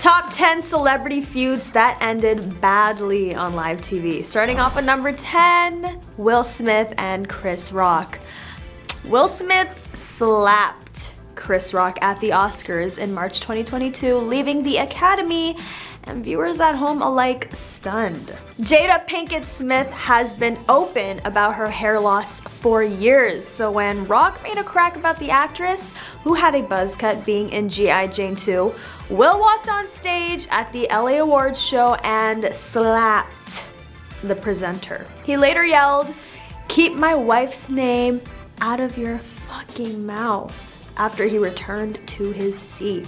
Top 10 celebrity feuds that ended badly on live TV. Starting off at number 10, Will Smith and Chris Rock. Will Smith slapped Chris Rock at the Oscars in March 2022, leaving the Academy and viewers at home alike stunned. Jada Pinkett Smith has been open about her hair loss for years, so when Rock made a crack about the actress, who had a buzz cut being in G.I. Jane 2, Will walked on stage at the LA Awards show and slapped the presenter. He later yelled, "Keep my wife's name out of your fucking mouth," after he returned to his seat.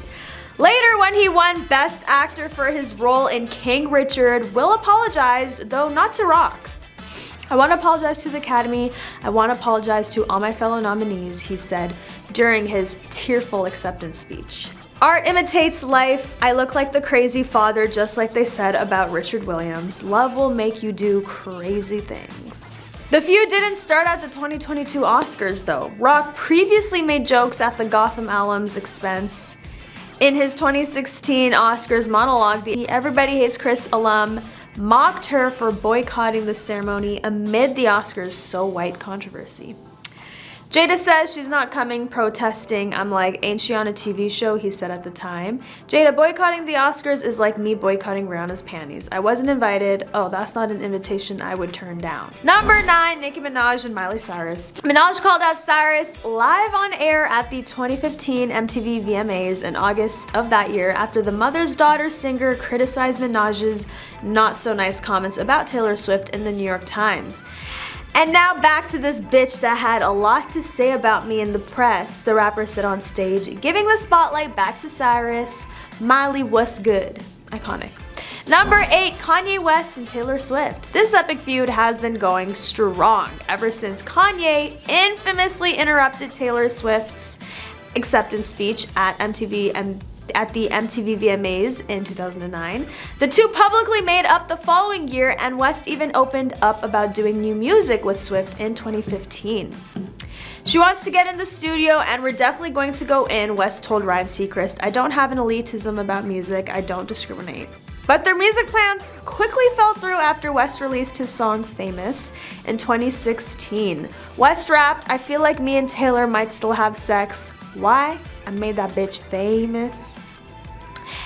Later, when he won Best Actor for his role in King Richard, Will apologized, though not to Rock. "I want to apologize to the Academy. I want to apologize to all my fellow nominees," he said during his tearful acceptance speech. Art imitates life. I look like the crazy father, just like they said about Richard Williams. Love will make you do crazy things. The feud didn't start at the 2022 Oscars, though. Rock previously made jokes at the Gotham alum's expense. In his 2016 Oscars monologue, the Everybody Hates Chris alum mocked her for boycotting the ceremony amid the Oscars So White controversy. Jada says she's not coming, protesting. "I'm like, ain't she on a TV show?" he said at the time. Jada, boycotting the Oscars is like me boycotting Rihanna's panties. I wasn't invited. Oh, that's not an invitation I would turn down. Number 9, Nicki Minaj and Miley Cyrus. Minaj called out Cyrus live on air at the 2015 MTV VMAs in August of that year after the mother's daughter singer criticized Minaj's not so nice comments about Taylor Swift in the New York Times. "And now back to this bitch that had a lot to say about me in the press," the rapper said on stage, giving the spotlight back to Cyrus. "Miley, what's good?" Iconic. Number 8, Kanye West and Taylor Swift. This epic feud has been going strong ever since Kanye infamously interrupted Taylor Swift's acceptance speech at the MTV VMAs in 2009. The two publicly made up the following year, and West even opened up about doing new music with Swift in 2015. "She wants to get in the studio and we're definitely going to go in," West told Ryan Seacrest. "I don't have an elitism about music. I don't discriminate." But their music plans quickly fell through after West released his song Famous in 2016. West rapped, "I feel like me and Taylor might still have sex. Why? I made that bitch famous."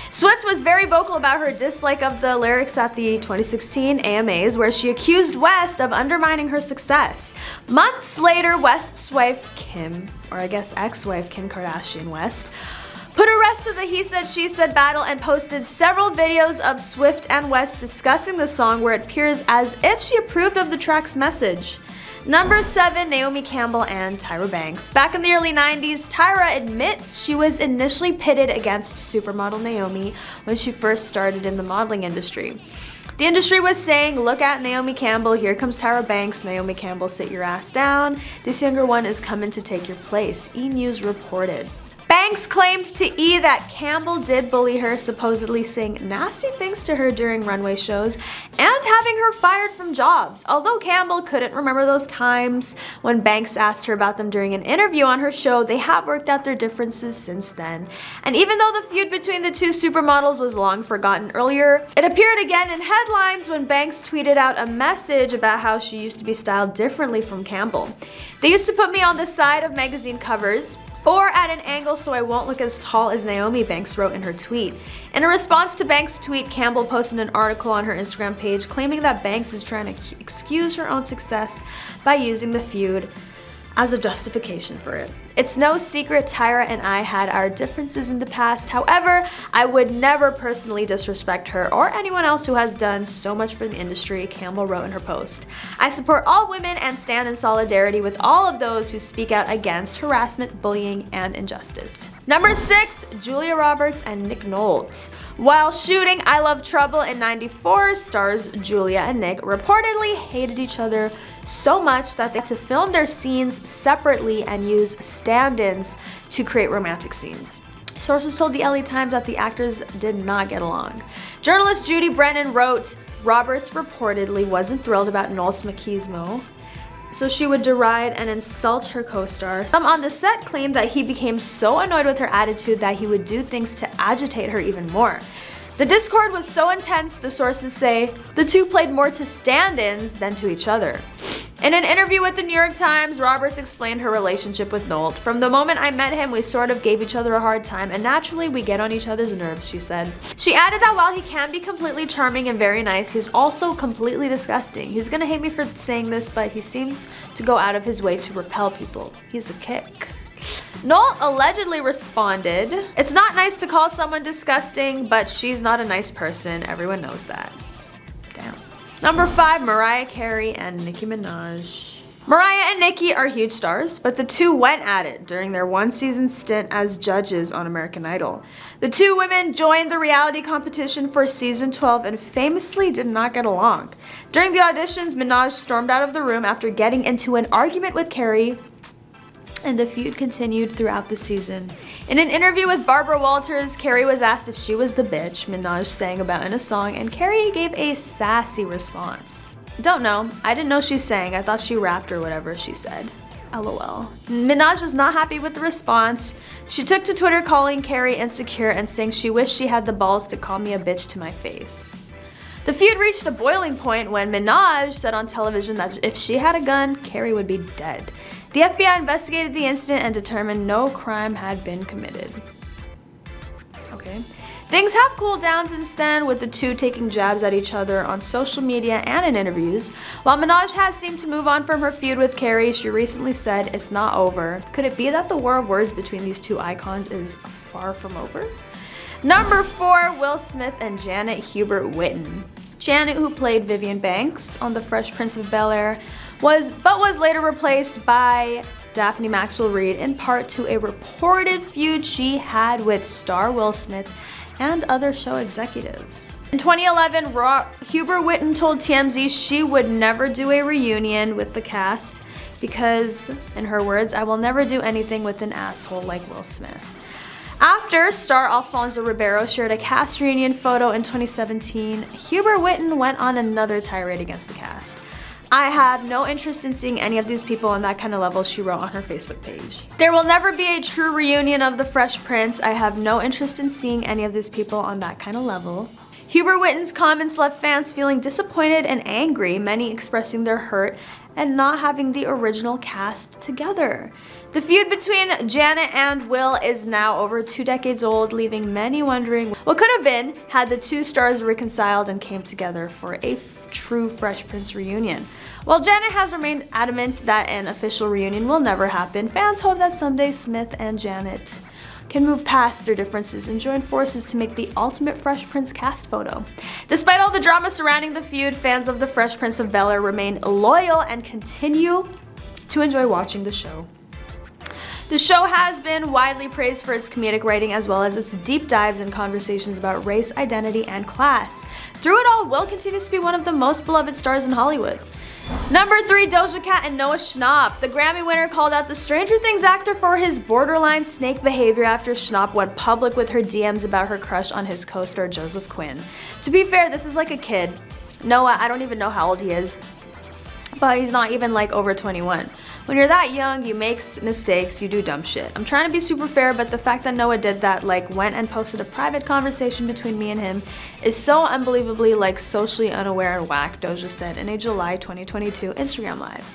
Swift was very vocal about her dislike of the lyrics at the 2016 AMAs, where she accused West of undermining her success. Months later, West's wife Kim, or I guess ex-wife Kim Kardashian West, put a rest to the he said she said battle and posted several videos of Swift and West discussing the song where it appears as if she approved of the track's message. Number 7, Naomi Campbell and Tyra Banks. Back in the early 90s, Tyra admits she was initially pitted against supermodel Naomi when she first started in the modeling industry. The industry was saying, "Look at Naomi Campbell, here comes Tyra Banks. Naomi Campbell, sit your ass down. This younger one is coming to take your place," E! News reported. Banks claimed to E! That Campbell did bully her, supposedly saying nasty things to her during runway shows and having her fired from jobs. Although Campbell couldn't remember those times when Banks asked her about them during an interview on her show, they have worked out their differences since then. And even though the feud between the two supermodels was long forgotten earlier, it appeared again in headlines when Banks tweeted out a message about how she used to be styled differently from Campbell. "They used to put me on the side of magazine covers or at an angle so I won't look as tall as Naomi," Banks wrote in her tweet. In a response to Banks' tweet, Campbell posted an article on her Instagram page claiming that Banks is trying to excuse her own success by using the feud as a justification for it. "It's no secret Tyra and I had our differences in the past. However, I would never personally disrespect her or anyone else who has done so much for the industry," Campbell wrote in her post. "I support all women and stand in solidarity with all of those who speak out against harassment, bullying, and injustice." Number 6, Julia Roberts and Nick Nolte. While shooting I Love Trouble in '94, stars Julia and Nick reportedly hated each other so much that they had to film their scenes separately and use stand-ins to create romantic scenes. Sources told the LA Times that the actors did not get along. Journalist Judy Brennan wrote, "Roberts reportedly wasn't thrilled about Nolte's machismo, so she would deride and insult her co-star. Some on the set claimed that he became so annoyed with her attitude that he would do things to agitate her even more. The discord was so intense, the sources say, the two played more to stand-ins than to each other. In an interview with the New York Times, Roberts explained her relationship with Nolte. From the moment I met him, we sort of gave each other a hard time, and naturally we get on each other's nerves, she said. She added that while he can be completely charming and very nice, he's also completely disgusting. He's gonna hate me for saying this, but he seems to go out of his way to repel people. He's a kick. Nolte allegedly responded, "It's not nice to call someone disgusting, but she's not a nice person. Everyone knows that." Damn. Number 5, Mariah Carey and Nicki Minaj. Mariah and Nicki are huge stars, but the two went at it during their one-season stint as judges on American Idol. The two women joined the reality competition for season 12 and famously did not get along. During the auditions, Minaj stormed out of the room after getting into an argument with Carey, and the feud continued throughout the season. In an interview with Barbara Walters, Carey was asked if she was the bitch Minaj sang about in a song, and Carey gave a sassy response. Don't know. I didn't know she sang. I thought she rapped or whatever she said. LOL. Minaj was not happy with the response. She took to Twitter calling Carey insecure and saying she wished she had the balls to call me a bitch to my face. The feud reached a boiling point when Minaj said on television that if she had a gun, Carey would be dead. The FBI investigated the incident and determined no crime had been committed. Okay. Things have cooled down since then, with the two taking jabs at each other on social media and in interviews. While Minaj has seemed to move on from her feud with Carey, she recently said it's not over. Could it be that the war of words between these two icons is far from over? Number 4, Will Smith and Janet Hubert Witten. Janet, who played Vivian Banks on The Fresh Prince of Bel-Air, was later replaced by Daphne Maxwell Reid, in part to a reported feud she had with star Will Smith and other show executives. In 2011, Hubert Witten told TMZ she would never do a reunion with the cast because, in her words, "I will never do anything with an asshole like Will Smith." After star Alfonso Ribeiro shared a cast reunion photo in 2017, Hubert Witten went on another tirade against the cast. "I have no interest in seeing any of these people on that kind of level," she wrote on her Facebook page. "There will never be a true reunion of The Fresh Prince. I have no interest in seeing any of these people on that kind of level." Hubert Witten's comments left fans feeling disappointed and angry, many expressing their hurt and not having the original cast together. The feud between Janet and Will is now over 2 decades old, leaving many wondering what could have been had the two stars reconciled and came together for a true Fresh Prince reunion. While Janet has remained adamant that an official reunion will never happen, fans hope that someday Smith and Janet can move past their differences and join forces to make the ultimate Fresh Prince cast photo. Despite all the drama surrounding the feud, fans of The Fresh Prince of Bel-Air remain loyal and continue to enjoy watching the show. The show has been widely praised for its comedic writing as well as its deep dives and conversations about race, identity, and class. Through it all, Will continues to be one of the most beloved stars in Hollywood. Number 3, Doja Cat and Noah Schnapp. The Grammy winner called out the Stranger Things actor for his borderline snake behavior after Schnapp went public with her DMs about her crush on his co-star Joseph Quinn. To be fair, this is like a kid. Noah, I don't even know how old he is, but he's not even like over 21. When you're that young, you make mistakes, you do dumb shit. I'm trying to be super fair, but the fact that Noah did that, like went and posted a private conversation between me and him, is so unbelievably like socially unaware and whack, Doja said in a July 2022 Instagram Live.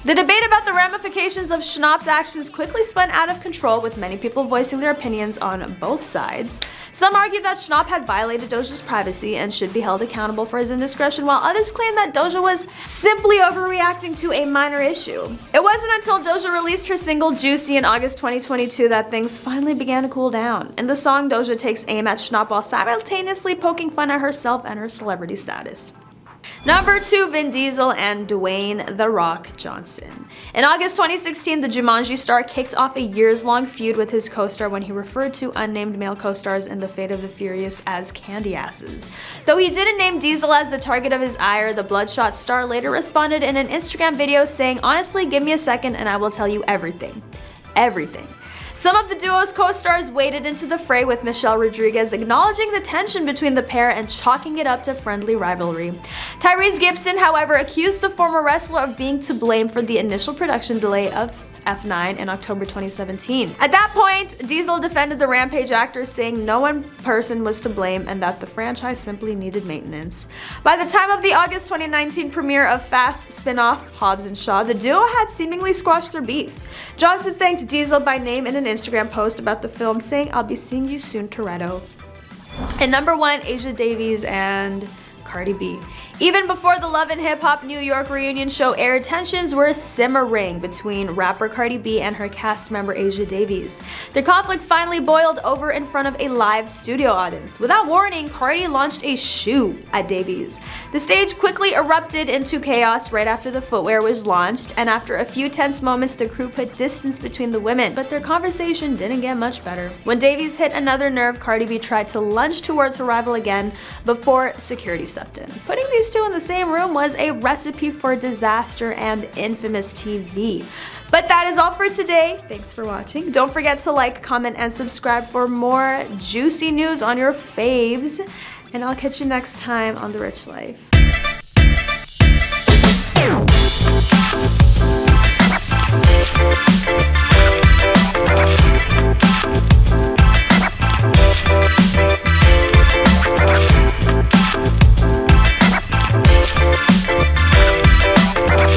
The debate about the ramifications of Schnapp's actions quickly spun out of control, with many people voicing their opinions on both sides. Some argued that Schnapp had violated Doja's privacy and should be held accountable for his indiscretion, while others claimed that Doja was simply overreacting to a minor issue. It wasn't until Doja released her single Juicy in August 2022 that things finally began to cool down. In the song, Doja takes aim at Schnapp while simultaneously poking fun at herself and her celebrity status. Number 2, Vin Diesel and Dwayne "The Rock" Johnson. In August 2016, the Jumanji star kicked off a years-long feud with his co-star when he referred to unnamed male co-stars in The Fate of the Furious as candy asses. Though he didn't name Diesel as the target of his ire, the bloodshot star later responded in an Instagram video saying, "Honestly, give me a second and I will tell you everything. Everything." Some of the duo's co-stars waded into the fray, with Michelle Rodriguez acknowledging the tension between the pair and chalking it up to friendly rivalry. Tyrese Gibson, however, accused the former wrestler of being to blame for the initial production delay of F9 in October 2017. At that point, Diesel defended the Rampage actors, saying no one person was to blame and that the franchise simply needed maintenance. By the time of the August 2019 premiere of Fast spin-off Hobbs and Shaw, the duo had seemingly squashed their beef. Johnson thanked Diesel by name in an Instagram post about the film, saying, "I'll be seeing you soon, Toretto." And number 1, Asia Davies and Cardi B. Even before the Love and Hip Hop New York reunion show aired, tensions were simmering between rapper Cardi B and her cast member Asia Davies. Their conflict finally boiled over in front of a live studio audience. Without warning, Cardi launched a shoe at Davies. The stage quickly erupted into chaos right after the footwear was launched, and after a few tense moments, the crew put distance between the women, but their conversation didn't get much better. When Davies hit another nerve, Cardi B tried to lunge towards her rival again before security stepped in. Putting these two in the same room was a recipe for disaster and infamous TV. But that is all for today. Thanks for watching. Don't forget to like, comment, and subscribe for more juicy news on your faves. And I'll catch you next time on The Rich Life.